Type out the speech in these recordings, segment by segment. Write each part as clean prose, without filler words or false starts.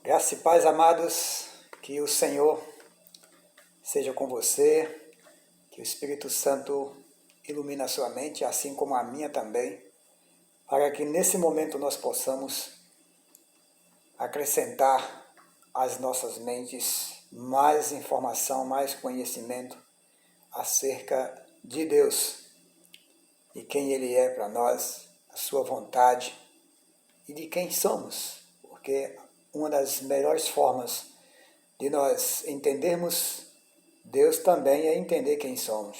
Graça e paz, amados, que o Senhor seja com você, que o Espírito Santo ilumine a sua mente, assim como a minha também, para que nesse momento nós possamos acrescentar às nossas mentes mais informação, mais conhecimento acerca de Deus e quem Ele é para nós, a sua vontade e de quem somos, porque uma das melhores formas de nós entendermos Deus também é entender quem somos.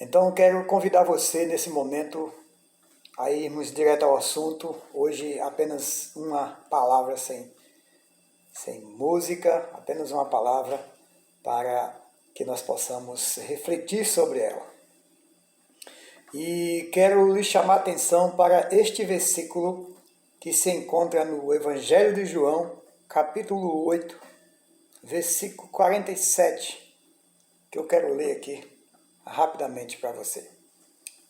Então eu quero convidar você nesse momento a irmos direto ao assunto. Hoje apenas uma palavra sem música, apenas uma palavra para que nós possamos refletir sobre ela. E quero lhe chamar a atenção para este versículo que se encontra no Evangelho de João, capítulo 8, versículo 47, que eu quero ler aqui rapidamente para você.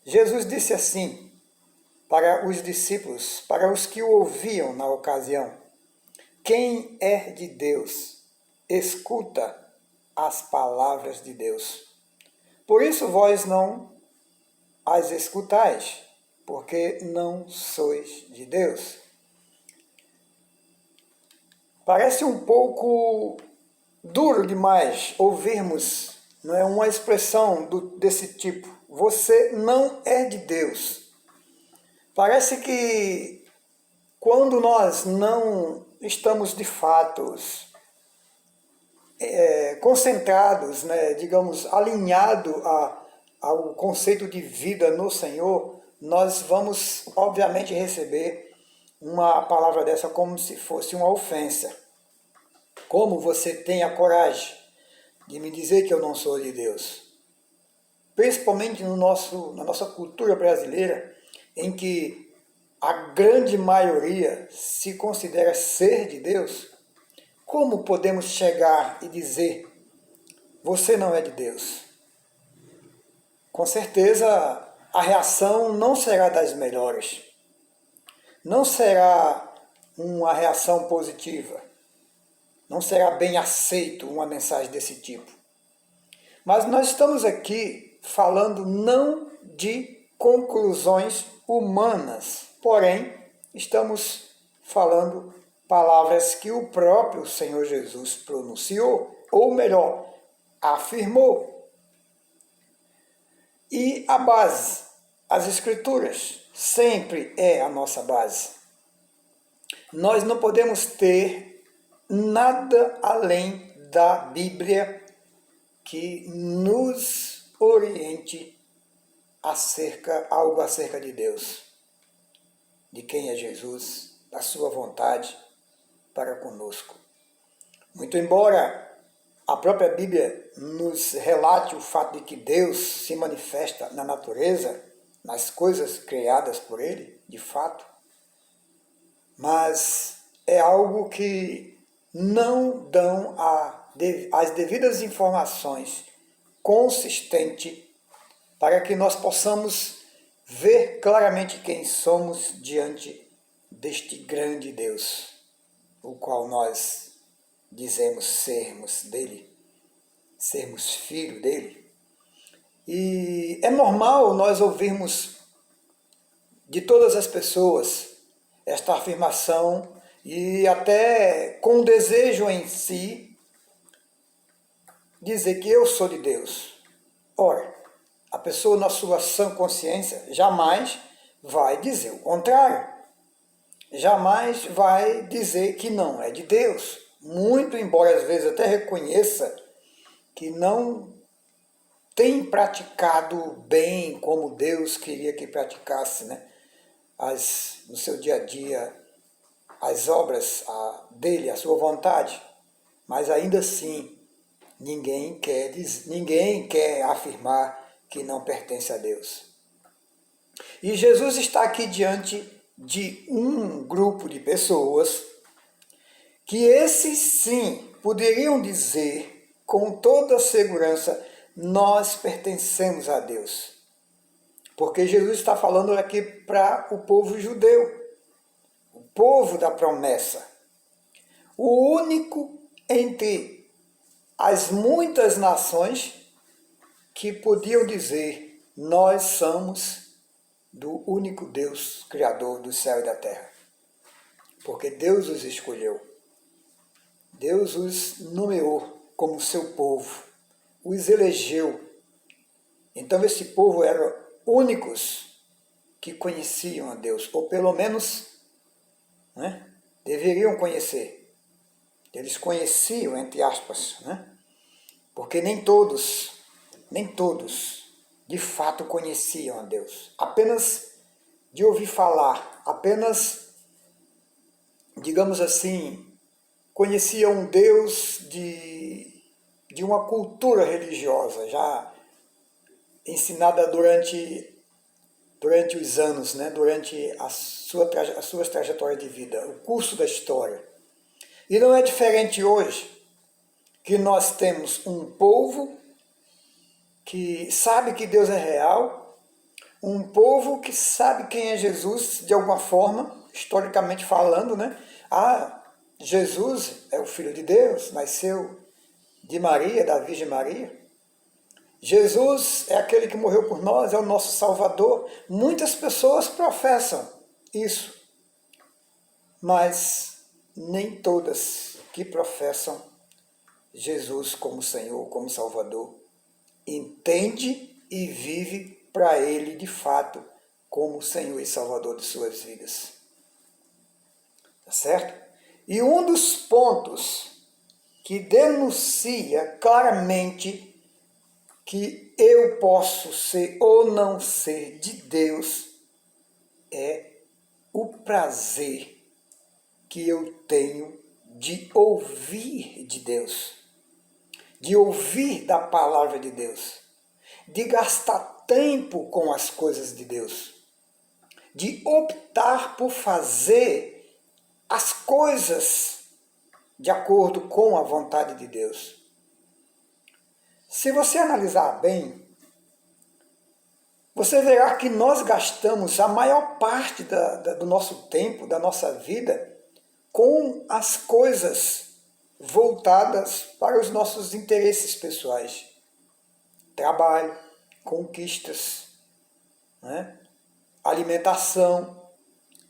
Jesus disse assim para os discípulos, para os que o ouviam na ocasião: quem é de Deus, escuta as palavras de Deus. Por isso vós não as escutais, porque não sois de Deus. Parece um pouco duro demais ouvirmos, não é, uma expressão desse tipo: você não é de Deus. Parece que quando nós não estamos de fato concentrados, né, digamos, alinhados ao conceito de vida no Senhor, nós vamos obviamente receber uma palavra dessa como se fosse uma ofensa. Como você tem a coragem de me dizer que eu não sou de Deus? Principalmente na nossa cultura brasileira, em que a grande maioria se considera ser de Deus, como podemos chegar e dizer, você não é de Deus? Com certeza a reação não será das melhores. Não será uma reação positiva. Não será bem aceito uma mensagem desse tipo. Mas nós estamos aqui falando não de conclusões humanas, porém estamos falando palavras que o próprio Senhor Jesus pronunciou, ou melhor, afirmou. E a base, as Escrituras, sempre é a nossa base. Nós não podemos ter nada além da Bíblia que nos oriente algo acerca de Deus, de quem é Jesus, da sua vontade para conosco. Muito embora a própria Bíblia nos relate o fato de que Deus se manifesta na natureza, nas coisas criadas por Ele, de fato, mas é algo que não dão as devidas informações consistentes para que nós possamos ver claramente quem somos diante deste grande Deus, o qual nós dizemos sermos dele, sermos filho dele. E é normal nós ouvirmos de todas as pessoas esta afirmação e até com desejo em si dizer que eu sou de Deus. Ora, a pessoa na sua sã consciência jamais vai dizer o contrário. Jamais vai dizer que não é de Deus. Muito embora às vezes até reconheça que não tem praticado bem como Deus queria que praticasse, né? No seu dia a dia, as obras dele, a sua vontade. Mas ainda assim, ninguém quer afirmar que não pertence a Deus. E Jesus está aqui diante de um grupo de pessoas que esses sim poderiam dizer com toda segurança: nós pertencemos a Deus. Porque Jesus está falando aqui para o povo judeu, o povo da promessa. o único entre as muitas nações que podiam dizer: nós somos do único Deus, Criador do céu e da terra. Porque Deus os escolheu, Deus os nomeou como seu povo, os elegeu. Então esse povo eram únicos que conheciam a Deus, ou pelo menos, né, deveriam conhecer. Eles conheciam, entre aspas, né? Porque nem todos, de fato conheciam a Deus. Apenas de ouvir falar, apenas, digamos assim, conheciam um Deus de uma cultura religiosa, já ensinada durante os anos, né? Durante as suas trajetórias de vida, o curso da história. E não é diferente hoje, que nós temos um povo que sabe que Deus é real, um povo que sabe quem é Jesus de alguma forma, historicamente falando, né? Jesus é o Filho de Deus, nasceu de Maria, da Virgem Maria. Jesus é aquele que morreu por nós, é o nosso Salvador. Muitas pessoas professam isso, mas nem todas que professam Jesus como Senhor, como Salvador, entende e vive para Ele de fato como Senhor e Salvador de suas vidas. Tá certo? E um dos pontos que denuncia claramente que eu posso ser ou não ser de Deus é o prazer que eu tenho de ouvir de Deus, de ouvir da palavra de Deus, de gastar tempo com as coisas de Deus, de optar por fazer as coisas de acordo com a vontade de Deus. Se você analisar bem, você verá que nós gastamos a maior parte do nosso tempo, da nossa vida, com as coisas voltadas para os nossos interesses pessoais. Trabalho, conquistas, né? Alimentação,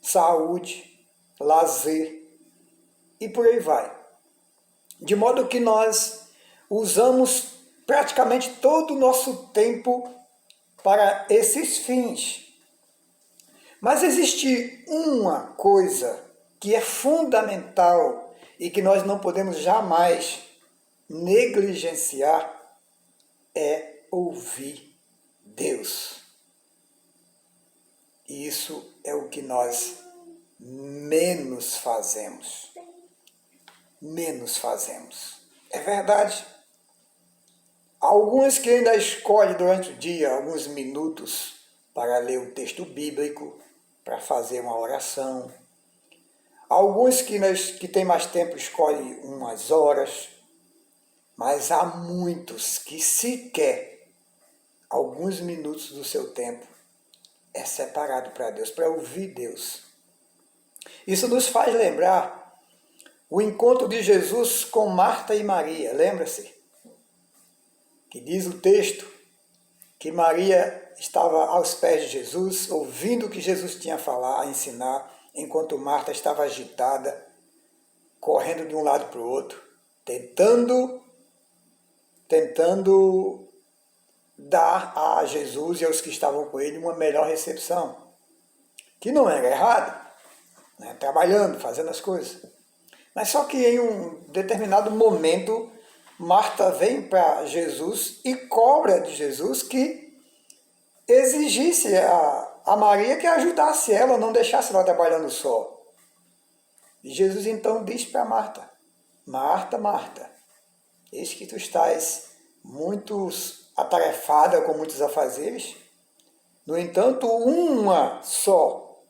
saúde, lazer e por aí vai. De modo que nós usamos praticamente todo o nosso tempo para esses fins. Mas existe uma coisa que é fundamental e que nós não podemos jamais negligenciar, é ouvir Deus. E isso é o que nós menos fazemos. Menos fazemos. É verdade. Alguns que ainda escolhem durante o dia alguns minutos para ler o texto bíblico, para fazer uma oração. Alguns que têm mais tempo escolhem umas horas, mas há muitos que sequer alguns minutos do seu tempo é separado para Deus, para ouvir Deus. Isso nos faz lembrar o encontro de Jesus com Marta e Maria, lembra-se? Que diz o texto que Maria estava aos pés de Jesus, ouvindo o que Jesus tinha a falar, a ensinar, enquanto Marta estava agitada, correndo de um lado para o outro, tentando dar a Jesus e aos que estavam com ele uma melhor recepção, que não era errado, né? Trabalhando, fazendo as coisas. Mas só que em um determinado momento, Marta vem para Jesus e cobra de Jesus que exigisse a Maria que ajudasse ela, não deixasse ela trabalhando só. E Jesus então diz para Marta: Marta, Marta, eis que tu estás muito atarefada com muitos afazeres, no entanto, uma só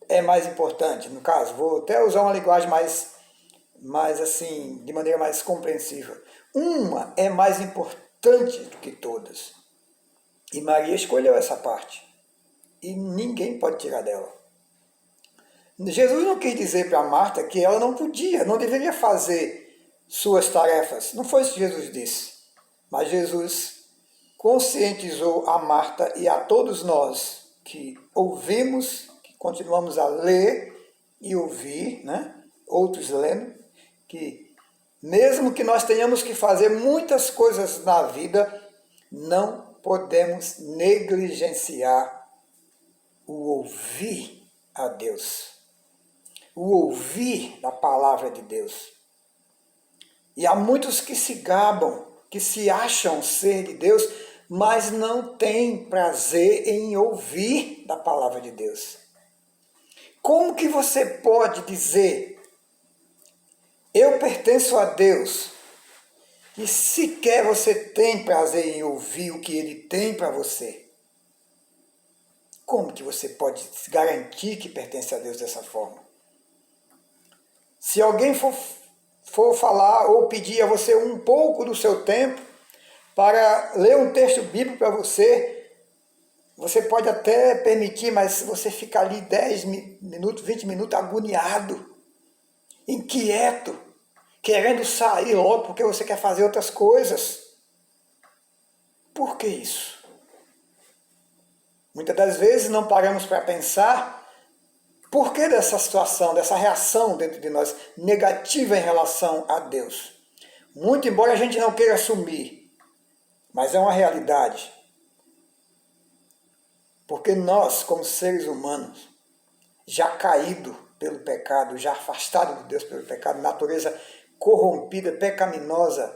é mais importante. No caso, vou até usar uma linguagem mais assim, de maneira mais compreensível. Uma é mais importante do que todas. E Maria escolheu essa parte. E ninguém pode tirar dela. Jesus não quis dizer para Marta que ela não podia, não deveria fazer suas tarefas. Não foi isso que Jesus disse. Mas Jesus conscientizou a Marta e a todos nós que ouvimos, que continuamos a ler e ouvir, né? Outros lendo, que mesmo que nós tenhamos que fazer muitas coisas na vida, não podemos negligenciar o ouvir a Deus, o ouvir a palavra de Deus. E há muitos que se gabam, que se acham ser de Deus, mas não têm prazer em ouvir da palavra de Deus. Como que você pode dizer, eu pertenço a Deus, e sequer você tem prazer em ouvir o que Ele tem para você? Como que você pode garantir que pertence a Deus dessa forma? Se alguém for falar ou pedir a você um pouco do seu tempo para ler um texto bíblico para você, você pode até permitir, mas você fica ali 10 minutos, 20 minutos agoniado, inquieto, querendo sair logo porque você quer fazer outras coisas. Por que isso? Muitas das vezes não paramos para pensar por que dessa situação, dessa reação dentro de nós, negativa em relação a Deus. Muito embora a gente não queira assumir, mas é uma realidade. Porque nós, como seres humanos, já caído pelo pecado, já afastado de Deus pelo pecado, natureza corrompida, pecaminosa,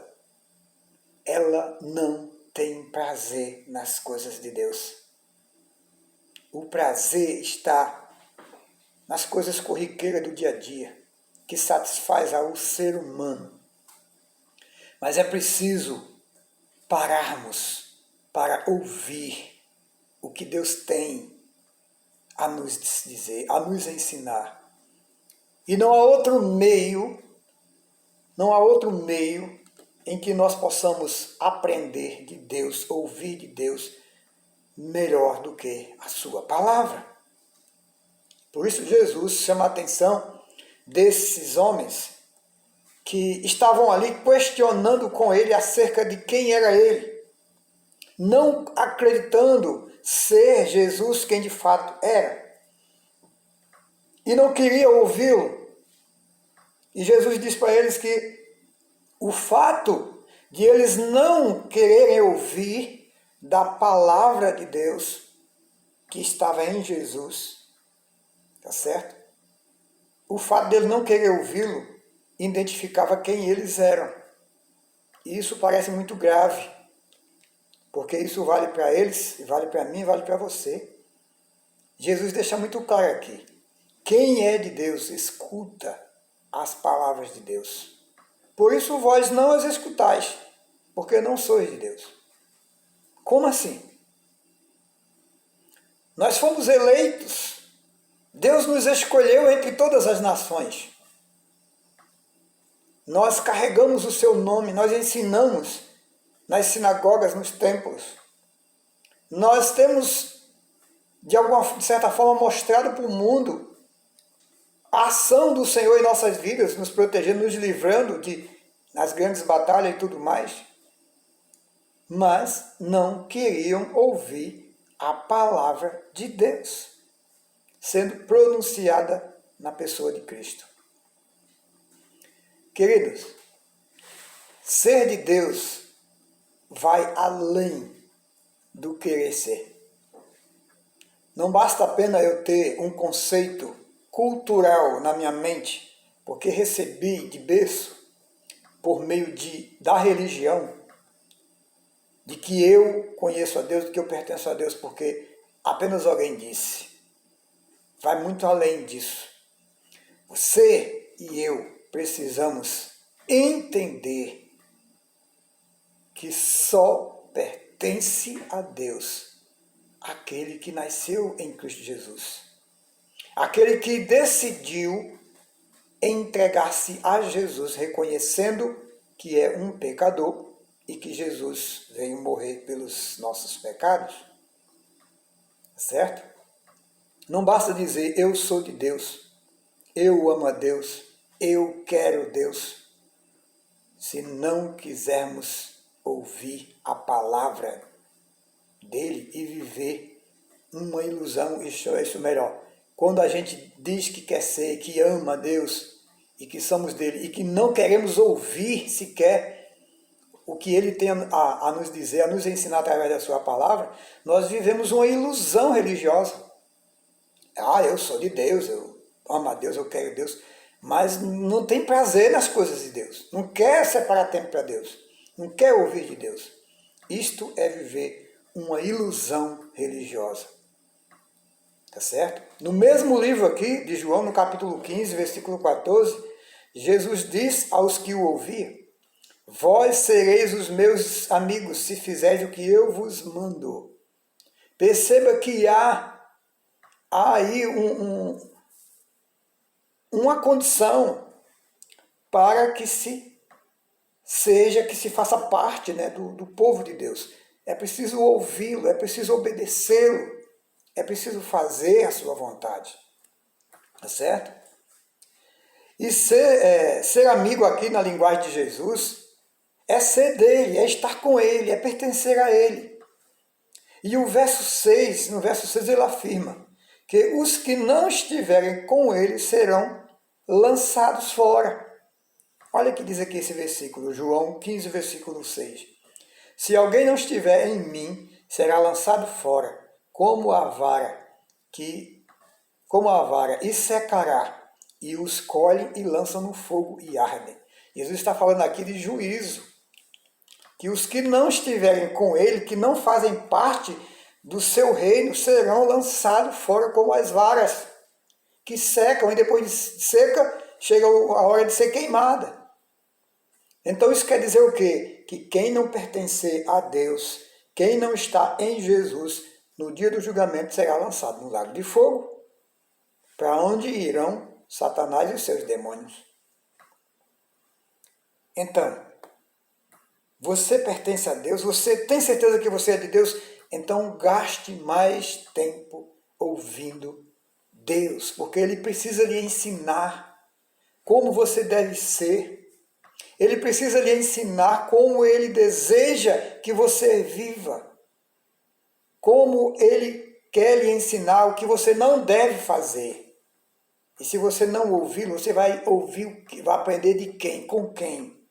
ela não tem prazer nas coisas de Deus. O prazer está nas coisas corriqueiras do dia a dia, que satisfaz ao ser humano. Mas é preciso pararmos para ouvir o que Deus tem a nos dizer, a nos ensinar. E não há outro meio em que nós possamos aprender de Deus, ouvir de Deus, melhor do que a sua palavra. Por isso Jesus chama a atenção desses homens que estavam ali questionando com ele acerca de quem era ele, não acreditando ser Jesus quem de fato era. E não queria ouvi-lo. E Jesus diz para eles que o fato de eles não quererem ouvir da palavra de Deus que estava em Jesus, tá certo? O fato de eles não querer ouvi-lo identificava quem eles eram. E isso parece muito grave, porque isso vale para eles, vale para mim, vale para você. Jesus deixa muito claro aqui. Quem é de Deus, escuta as palavras de Deus. Por isso vós não as escutais, porque não sois de Deus. Como assim? Nós fomos eleitos. Deus nos escolheu entre todas as nações. Nós carregamos o seu nome, nós ensinamos nas sinagogas, nos templos. Nós temos, de certa forma, mostrado para o mundo a ação do Senhor em nossas vidas, nos protegendo, nos livrando nas grandes batalhas e tudo mais. Mas não queriam ouvir a palavra de Deus sendo pronunciada na pessoa de Cristo. Queridos, ser de Deus vai além do querer ser. Não basta apenas eu ter um conceito cultural na minha mente, porque recebi de berço, por meio da religião, de que eu conheço a Deus, de que eu pertenço a Deus, porque apenas alguém disse. Vai muito além disso. Você e eu precisamos entender que só pertence a Deus aquele que nasceu em Cristo Jesus. Aquele que decidiu entregar-se a Jesus, reconhecendo que é um pecador e que Jesus veio morrer pelos nossos pecados. Certo? Não basta dizer, eu sou de Deus. eu amo a Deus, eu quero Deus, se não quisermos ouvir a palavra dele e viver uma ilusão, isso melhor. Quando a gente diz que quer ser, que ama a Deus e que somos dele e que não queremos ouvir sequer o que ele tem a nos dizer, a nos ensinar através da sua palavra, nós vivemos uma ilusão religiosa. Eu sou de Deus, eu amo a Deus, eu quero Deus, mas não tem prazer nas coisas de Deus, não quer separar tempo para Deus, não quer ouvir de Deus. Isto é viver uma ilusão religiosa. Tá certo? No mesmo livro aqui de João, no capítulo 15, versículo 14, Jesus diz aos que o ouviam: vós sereis os meus amigos se fizerdes o que eu vos mando. Perceba que há aí uma condição para que se faça parte, né, do povo de Deus. É preciso ouvi-lo, é preciso obedecê-lo, é preciso fazer a sua vontade. Tá certo? E ser amigo aqui na linguagem de Jesus é ser dele, é estar com ele, é pertencer a ele. E no verso 6 ele afirma que os que não estiverem com ele serão lançados fora. Olha o que diz aqui esse versículo, João 15, versículo 6. Se alguém não estiver em mim, será lançado fora, como a vara, e secará, e os colhem e lançam no fogo e ardem. Jesus está falando aqui de juízo, que os que não estiverem com ele, que não fazem parte do seu reino, serão lançados fora como as varas, que secam, e depois de seca, chega a hora de ser queimada. Então isso quer dizer o quê? Que quem não pertencer a Deus, quem não está em Jesus, no dia do julgamento será lançado no lago de fogo, para onde irão Satanás e os seus demônios. Então, você pertence a Deus, você tem certeza que você é de Deus, então gaste mais tempo ouvindo Deus, porque Ele precisa lhe ensinar como você deve ser. Ele precisa lhe ensinar como Ele deseja que você viva, como Ele quer lhe ensinar o que você não deve fazer. E se você não ouvi-lo, você vai ouvir, vai aprender de quem, com quem.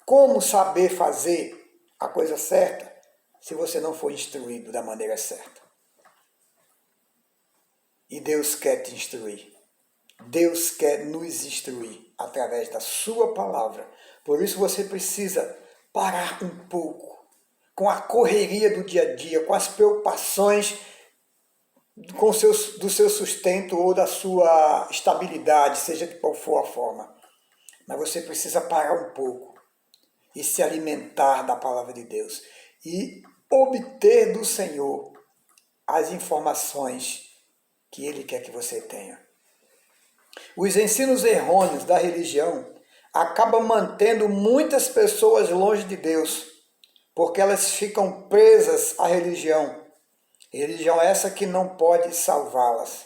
Como saber fazer a coisa certa se você não for instruído da maneira certa? E Deus quer te instruir. Deus quer nos instruir através da sua palavra. Por isso você precisa parar um pouco com a correria do dia a dia, com as preocupações do seu sustento ou da sua estabilidade, seja de qual for a forma. Mas você precisa parar um pouco e se alimentar da palavra de Deus e obter do Senhor as informações que Ele quer que você tenha. Os ensinos errôneos da religião acabam mantendo muitas pessoas longe de Deus, porque elas ficam presas à religião. Religião essa que não pode salvá-las,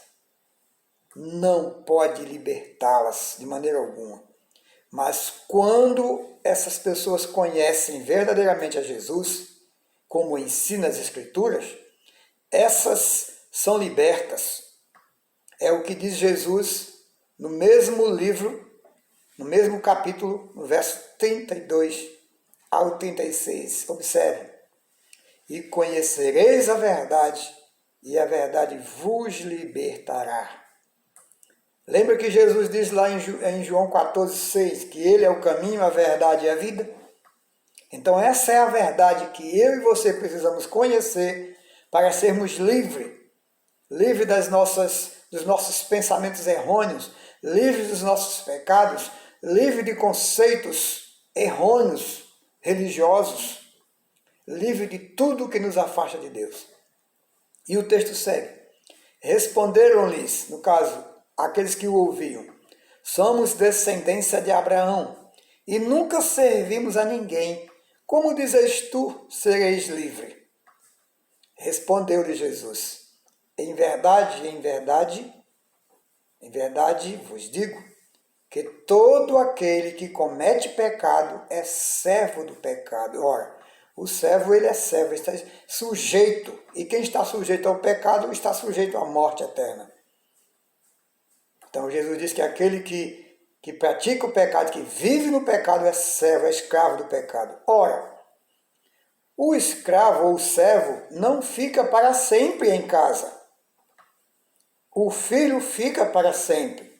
não pode libertá-las de maneira alguma. Mas quando essas pessoas conhecem verdadeiramente a Jesus, como ensina as Escrituras, essas são libertas. É o que diz Jesus no mesmo livro, no mesmo capítulo, no verso 32 ao 36. Observe. E conhecereis a verdade, e a verdade vos libertará. Lembra que Jesus diz lá em João 14,6 que Ele é o caminho, a verdade e a vida? Então essa é a verdade que eu e você precisamos conhecer para sermos livres dos nossos pensamentos errôneos, livres dos nossos pecados, livres de conceitos errôneos, religiosos, livre de tudo que nos afasta de Deus. E o texto segue. Responderam-lhes, no caso, aqueles que o ouviam: somos descendência de Abraão e nunca servimos a ninguém. Como dizes tu, sereis livre? Respondeu-lhe Jesus: em verdade, Em verdade vos digo que todo aquele que comete pecado é servo do pecado. Ora, o servo, ele é servo, está sujeito. E quem está sujeito ao pecado está sujeito à morte eterna. Então Jesus diz que aquele que pratica o pecado, que vive no pecado, é servo, é escravo do pecado. Ora, o escravo ou o servo não fica para sempre em casa. O filho fica para sempre.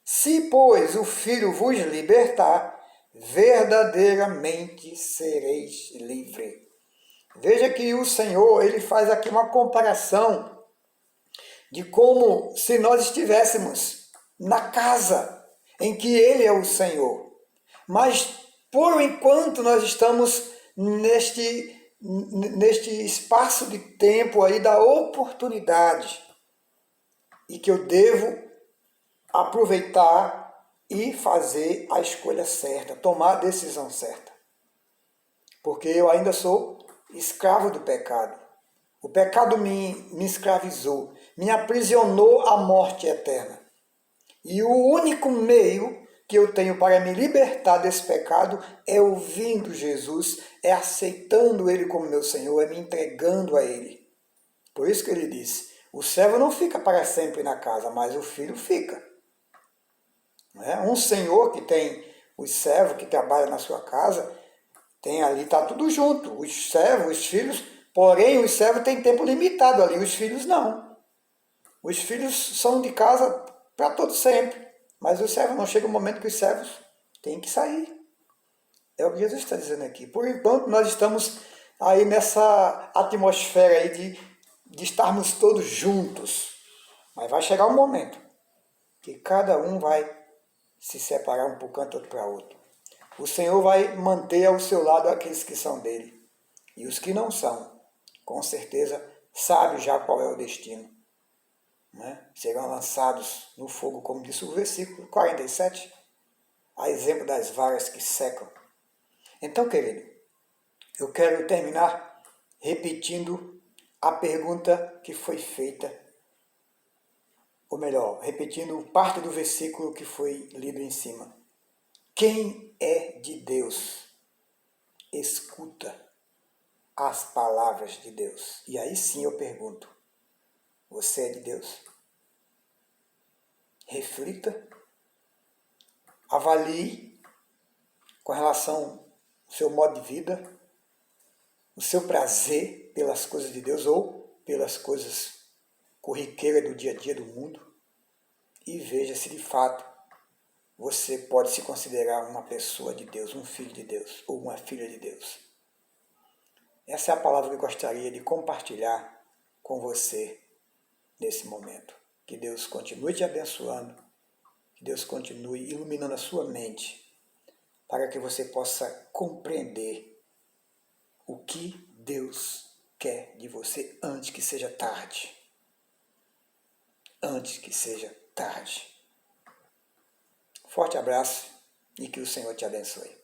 Se, pois, o filho vos libertar, verdadeiramente sereis livres. Veja que o Senhor, ele faz aqui uma comparação de como se nós estivéssemos na casa em que ele é o Senhor. Mas, por enquanto, nós estamos neste espaço de tempo aí da oportunidade e que eu devo aproveitar e fazer a escolha certa, tomar a decisão certa. Porque eu ainda sou escravo do pecado. O pecado me escravizou, me aprisionou à morte eterna. E o único meio que eu tenho para me libertar desse pecado é ouvindo Jesus, é aceitando Ele como meu Senhor, é me entregando a Ele. Por isso que ele disse, o servo não fica para sempre na casa, mas o filho fica. Um senhor que tem os servos que trabalham na sua casa, tem ali, está tudo junto, os servos, os filhos, porém os servos têm tempo limitado ali, os filhos não. Os filhos são de casa para todo sempre, mas os servos não, chega um momento que os servos têm que sair. É o que Jesus está dizendo aqui. Por enquanto nós estamos aí nessa atmosfera aí de estarmos todos juntos, mas vai chegar um momento que cada um vai se separar um para um canto, outro para outro. O Senhor vai manter ao seu lado aqueles que são dele. E os que não são, com certeza, sabe já qual é o destino. Serão lançados no fogo, como disse o versículo 47, a exemplo das varas que secam. Então, querido, eu quero terminar repetindo a pergunta que foi feita, ou melhor, repetindo parte do versículo que foi lido em cima. Quem é de Deus, escuta as palavras de Deus. E aí sim eu pergunto, você é de Deus? Reflita, avalie com relação ao seu modo de vida, o seu prazer pelas coisas de Deus ou pelas coisas corriqueiras do dia a dia do mundo e veja se de fato você pode se considerar uma pessoa de Deus, um filho de Deus ou uma filha de Deus. Essa é a palavra que eu gostaria de compartilhar com você nesse momento. Que Deus continue te abençoando, que Deus continue iluminando a sua mente, para que você possa compreender o que Deus quer de você antes que seja tarde. Antes que seja tarde. Forte abraço e que o Senhor te abençoe.